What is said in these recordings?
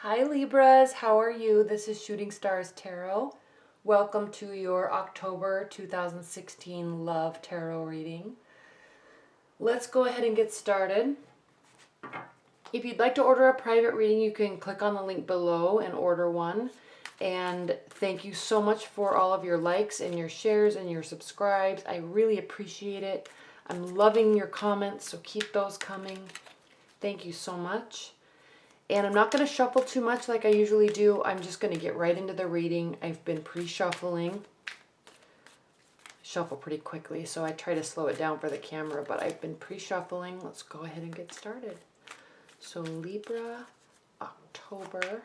Hi Libras, how are you? This is Shooting Stars Tarot. Welcome to your October 2016 Love Tarot reading. Let's go ahead and get started. If you'd like to order a private reading, you can click on the link below and order one. And thank you so much for all of your likes and your shares and your subscribes. I really appreciate it. I'm loving your comments, so keep those coming. Thank you so much. And I'm not going to shuffle too much like I usually do. I'm just going to get right into the reading. I've been pre-shuffling. Shuffle pretty quickly, so I try to slow it down for the camera, but I've been pre-shuffling. Let's go ahead and get started. So Libra, October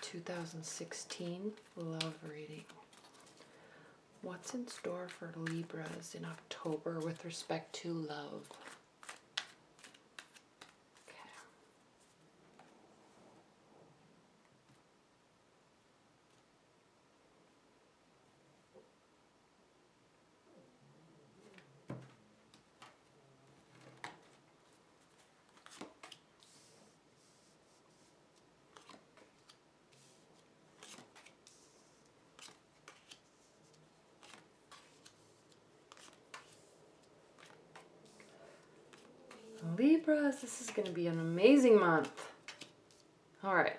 2016 love reading. What's in store for Libras in October with respect to love? Libras, this is going to be an amazing month. All right.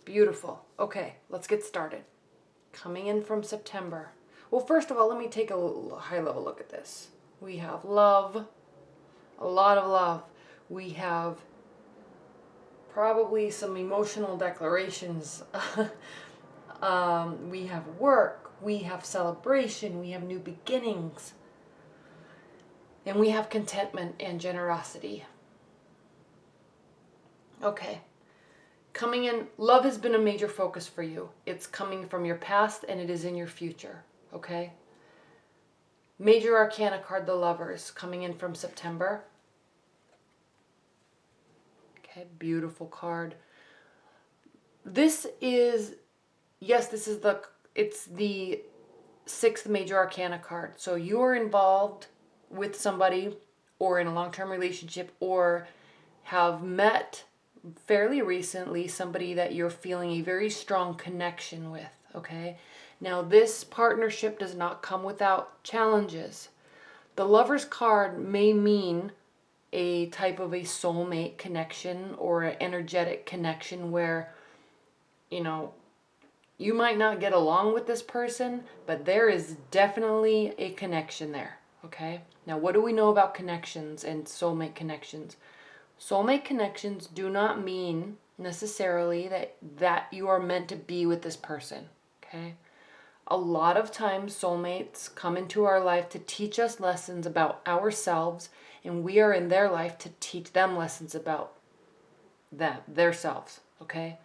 Beautiful. Okay, let's get started. Coming in from September. Well, first of all, let me take a high-level look at this. We have love, a lot of love. We have probably some emotional declarations. We have work. We have celebration. We have new beginnings. And we have contentment and generosity. Okay. Coming in, love has been a major focus for you. It's coming from your past and it is in your future. Okay? Major Arcana card, the Lovers, coming in from September. Okay, beautiful card. This is, yes, it's the 6th Major Arcana card. So you are involved with somebody or in a long-term relationship or have met fairly recently somebody that you're feeling a very strong connection with, okay? Now this partnership does not come without challenges. The Lover's card may mean a type of a soulmate connection or an energetic connection where, you know, you might not get along with this person, but there is definitely a connection there, okay? Now, what do we know about connections and soulmate connections? Soulmate connections do not mean necessarily that you are meant to be with this person, okay? A lot of times soulmates come into our life to teach us lessons about ourselves, and we are in their life to teach them lessons about their selves, okay?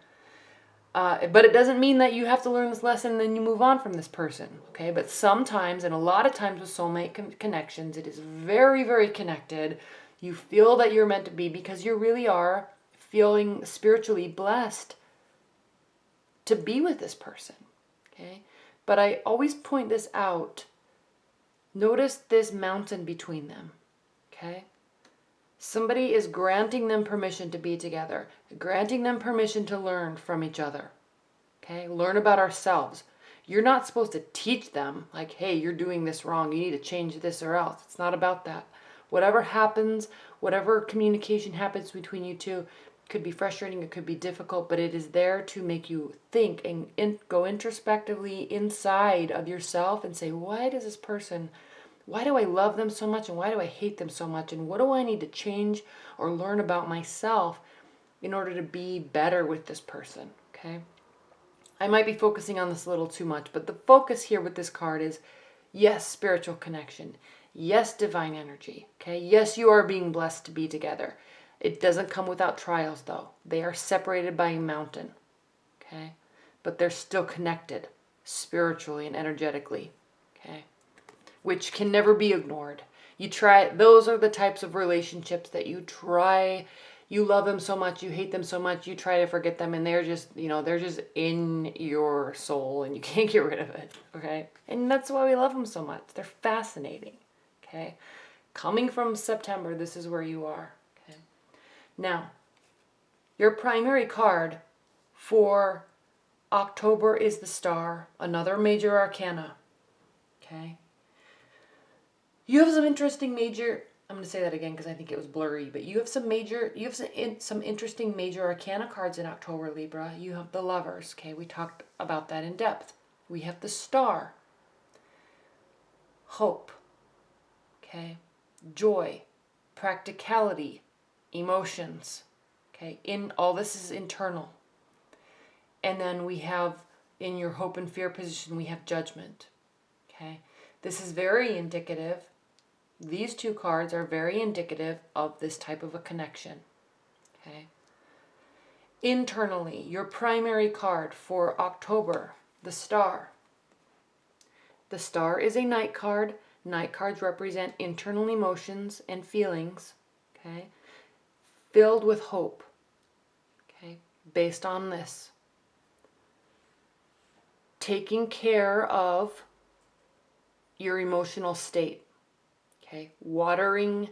But it doesn't mean that you have to learn this lesson and then you move on from this person, okay? But sometimes, and a lot of times with soulmate connections, it is very, very connected. You feel that you're meant to be because you really are feeling spiritually blessed to be with this person, okay? But I always point this out. Notice this mountain between them, okay? Somebody is granting them permission to be together, granting them permission to learn from each other, okay? Learn about ourselves. You're not supposed to teach them, like, hey, you're doing this wrong. You need to change this or else. It's not about that. Whatever happens, whatever communication happens between you two, could be frustrating, it could be difficult, but it is there to make you think and go introspectively inside of yourself and say, why do I love them so much and why do I hate them so much and what do I need to change or learn about myself in order to be better with this person, okay? I might be focusing on this a little too much, but the focus here with this card is, yes, spiritual connection. Yes, divine energy, okay? Yes, you are being blessed to be together. It doesn't come without trials, though. They are separated by a mountain, okay? But they're still connected spiritually and energetically, okay? Which can never be ignored. Those are the types of relationships that you love them so much, you hate them so much, you try to forget them, and they're just in your soul, and you can't get rid of it, okay? And that's why we love them so much. They're fascinating, okay? Coming from September, this is where you are, okay? Now, your primary card for October is the Star, another major arcana. Okay. You have some interesting major, I'm going to say that again because I think it was blurry, but you have some interesting major arcana cards in October, Libra. You have the Lovers. Okay, we talked about that in depth. We have the Star, hope, okay, joy, practicality, emotions. Okay, in all this is internal. And then we have in your hope and fear position, we have judgment. Okay, this is very indicative. These two cards are very indicative of this type of a connection. Okay. Internally, your primary card for October, the Star. The Star is a night card. Night cards represent internal emotions and feelings, okay, filled with hope, okay, based on this. Taking care of your emotional state, okay, watering,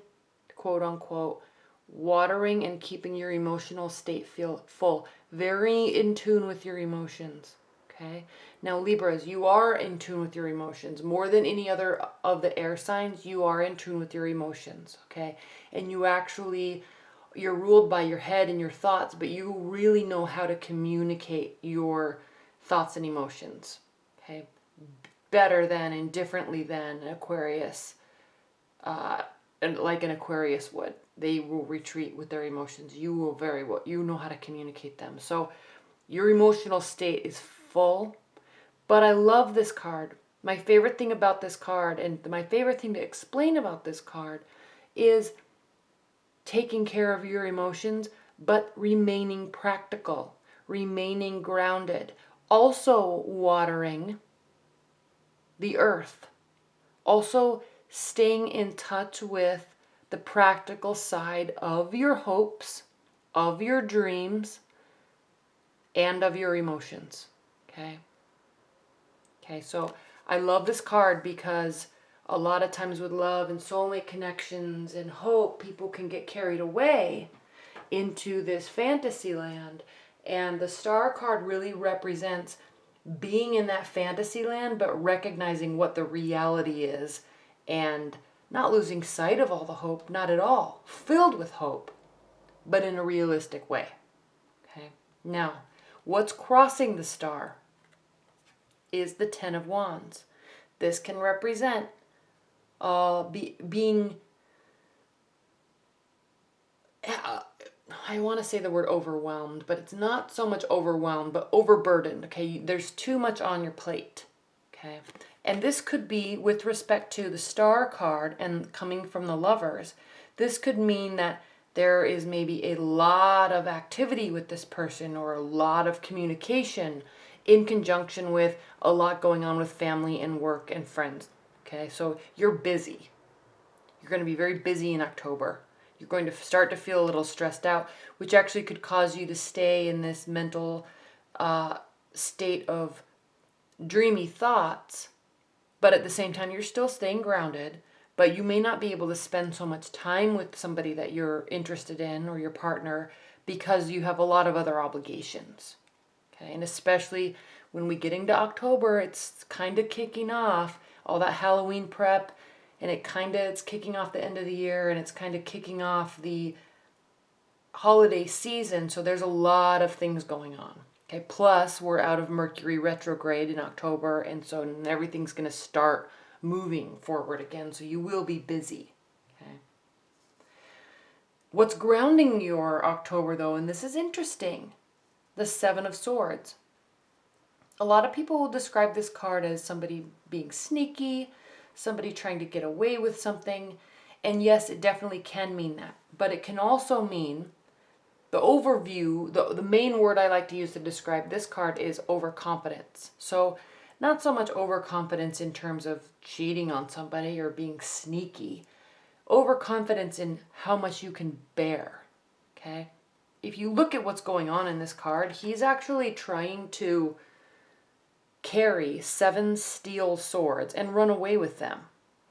quote unquote, watering and keeping your emotional state feel full, very in tune with your emotions. Okay. Now, Libras, you are in tune with your emotions more than any other of the air signs. You are in tune with your emotions. Okay. And you're ruled by your head and your thoughts, but you really know how to communicate your thoughts and emotions. Okay. Better than and differently than Aquarius, and like an Aquarius would. They will retreat with their emotions. You will very well, you know how to communicate them. So your emotional state is full. But I love this card. My favorite thing about this card, and my favorite thing to explain about this card, is taking care of your emotions, but remaining practical, remaining grounded. Also watering the earth. Also staying in touch with the practical side of your hopes, of your dreams, and of your emotions. Okay? Okay, so I love this card because a lot of times with love and soulmate connections and hope, people can get carried away into this fantasy land. And the Star card really represents being in that fantasy land, but recognizing what the reality is and not losing sight of all the hope, not at all. Filled with hope, but in a realistic way. Okay. Now, what's crossing the Star is the Ten of Wands. This can represent being, I want to say the word overwhelmed, but it's not so much overwhelmed, but overburdened. Okay, there's too much on your plate. Okay, and this could be with respect to the Star card and coming from the Lovers. This could mean that there is maybe a lot of activity with this person or a lot of communication in conjunction with a lot going on with family and work and friends. Okay, so you're busy. You're going to be very busy in October. You're going to start to feel a little stressed out, which actually could cause you to stay in this mental state of dreamy thoughts. But at the same time, you're still staying grounded, but you may not be able to spend so much time with somebody that you're interested in or your partner because you have a lot of other obligations. Okay, and especially when we get into October, it's kind of kicking off all that Halloween prep, and it's kicking off the end of the year, and it's kind of kicking off the holiday season. So there's a lot of things going on. Okay, plus we're out of Mercury retrograde in October, and so everything's going to start moving forward again. So you will be busy. Okay. What's grounding your October though, and this is interesting, the Seven of Swords. A lot of people will describe this card as somebody being sneaky, somebody trying to get away with something. And yes, it definitely can mean that. But it can also mean the overview, the main word I like to use to describe this card is overconfidence. So not so much overconfidence in terms of cheating on somebody or being sneaky. Overconfidence in how much you can bear. Okay? If you look at what's going on in this card, he's actually trying to carry 7 steel swords and run away with them.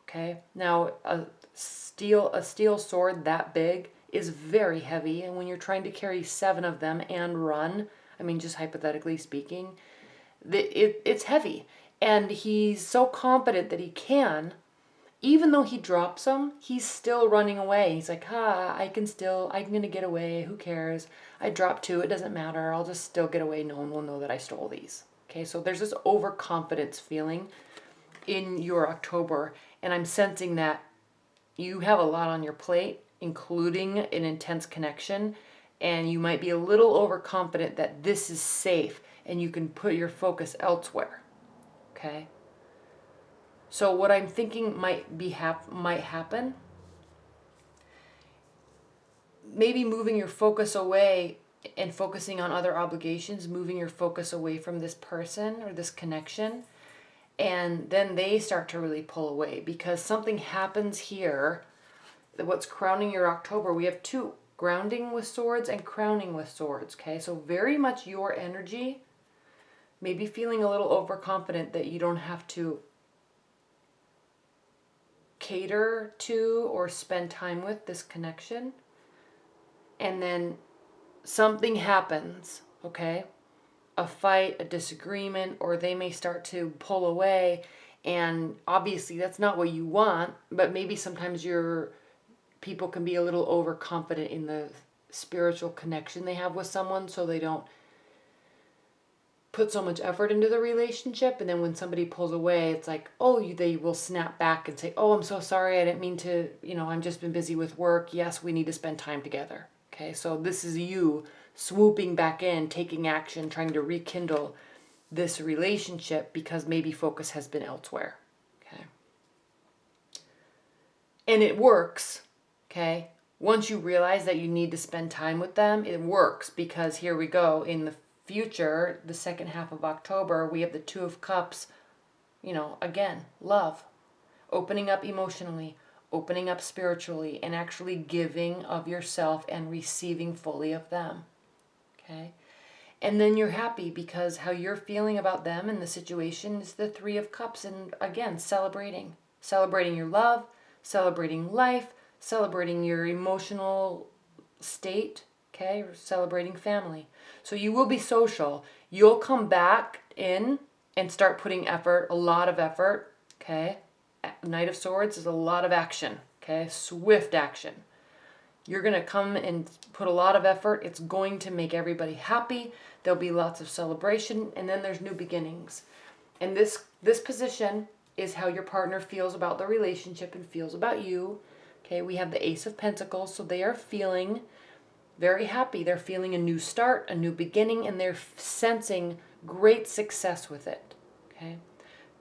Okay? Now, a steel sword that big is very heavy. And when you're trying to carry 7 of them and run, I mean, just hypothetically speaking, it's heavy. And he's so confident that he can, even though he drops them, he's still running away. He's like, I'm going to get away. Who cares? I dropped 2. It doesn't matter. I'll just still get away. No one will know that I stole these. Okay, so there's this overconfidence feeling in your October. And I'm sensing that you have a lot on your plate, including an intense connection. And you might be a little overconfident that this is safe and you can put your focus elsewhere. Okay? So what I'm thinking might happen, maybe moving your focus away and focusing on other obligations, moving your focus away from this person or this connection, and then they start to really pull away because something happens here. What's crowning your October, we have 2, grounding with swords and crowning with swords, okay? So very much your energy, maybe feeling a little overconfident that you don't have to cater to or spend time with this connection, and then something happens, okay, a fight, a disagreement, or they may start to pull away, and obviously that's not what you want, but maybe sometimes your people can be a little overconfident in the spiritual connection they have with someone, so they don't put so much effort into the relationship, and then when somebody pulls away, it's like, they will snap back and say, I'm so sorry, I didn't mean to, I've just been busy with work. Yes, we need to spend time together. Okay, so this is you swooping back in, taking action, trying to rekindle this relationship because maybe focus has been elsewhere. Okay, and it works. Okay, once you realize that you need to spend time with them, it works because here we go in the future, the second half of October, we have the 2 of Cups, again, love, opening up emotionally, opening up spiritually, and actually giving of yourself and receiving fully of them. Okay? And then you're happy because how you're feeling about them and the situation is the 3 of Cups. And again, celebrating your love, celebrating life, celebrating your emotional state, okay, or celebrating family. So you will be social. You'll come back in and start putting effort, a lot of effort, okay? Knight of Swords is a lot of action, okay? Swift action. You're going to come and put a lot of effort. It's going to make everybody happy. There'll be lots of celebration, and then there's new beginnings. And this position is how your partner feels about the relationship and feels about you. Okay, we have the Ace of Pentacles, so they are feeling very happy. They're feeling a new start, a new beginning, and they're sensing great success with it. Okay,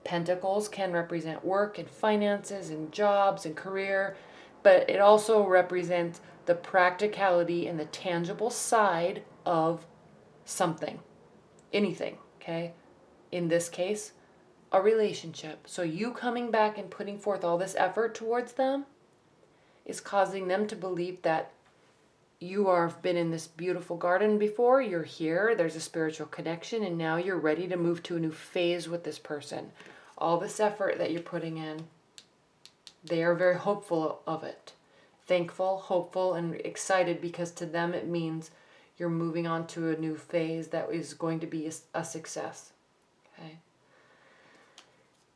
Pentacles can represent work and finances and jobs and career, but it also represents the practicality and the tangible side of something, anything, okay? In this case, a relationship. So you coming back and putting forth all this effort towards them is causing them to believe that you have been in this beautiful garden before, you're here, there's a spiritual connection, and now you're ready to move to a new phase with this person. All this effort that you're putting in, they are very hopeful of it. Thankful, hopeful, and excited because to them it means you're moving on to a new phase that is going to be a success. Okay.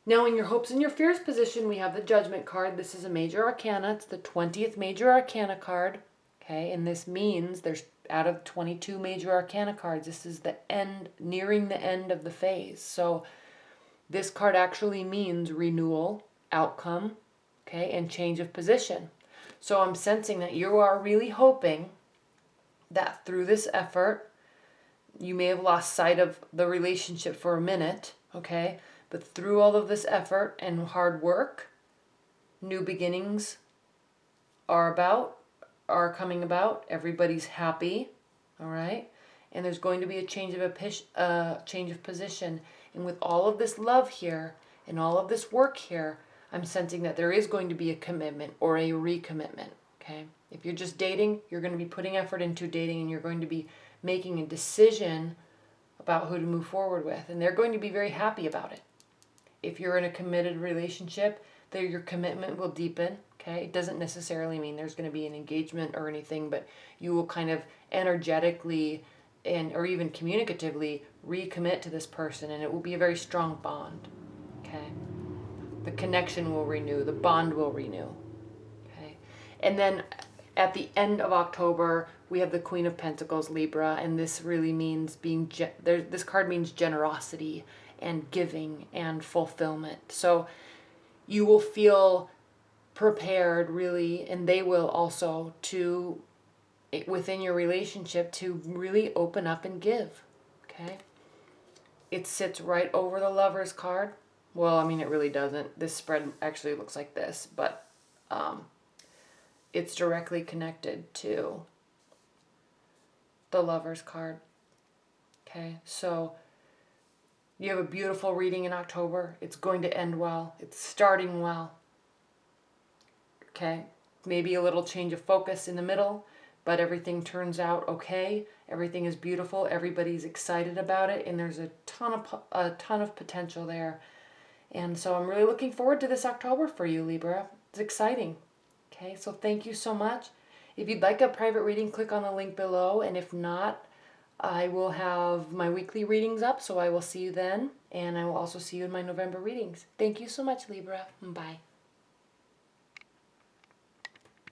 Now in your hopes and your fears position, we have the Judgment card. This is a major arcana. It's the 20th major arcana card. Okay, and this means there's out of 22 major arcana cards, this is the end, nearing the end of the phase. So this card actually means renewal, outcome, okay, and change of position. So I'm sensing that you are really hoping that through this effort, you may have lost sight of the relationship for a minute, okay, but through all of this effort and hard work, new beginnings are coming about. Everybody's happy, all right? And there's going to be a change of position. And with all of this love here and all of this work here, I'm sensing that there is going to be a commitment or a recommitment, okay? If you're just dating, you're going to be putting effort into dating and you're going to be making a decision about who to move forward with. And they're going to be very happy about it. If you're in a committed relationship, that your commitment will deepen. Okay, it doesn't necessarily mean there's going to be an engagement or anything, but you will kind of energetically and or even communicatively recommit to this person, and it will be a very strong bond. Okay, the connection will renew, the bond will renew. Okay, and then at the end of October we have the Queen of Pentacles, Libra, and this really means being this card means generosity and giving and fulfillment. So you will feel prepared, really, and they will also, to within your relationship, to really open up and give. Okay, it sits right over the Lovers card. Well, I mean, it really doesn't. This spread actually looks like this, but it's directly connected to the Lovers card. Okay, so you have a beautiful reading in October. It's going to end well. It's starting well. Okay, maybe a little change of focus in the middle, but everything turns out okay. Everything is beautiful. Everybody's excited about it, and there's a ton of potential there. And so I'm really looking forward to this October for you, Libra. It's exciting. Okay, so thank you so much. If you'd like a private reading, click on the link below, and if not, I will have my weekly readings up, so I will see you then, and I will also see you in my November readings. Thank you so much, Libra. Bye.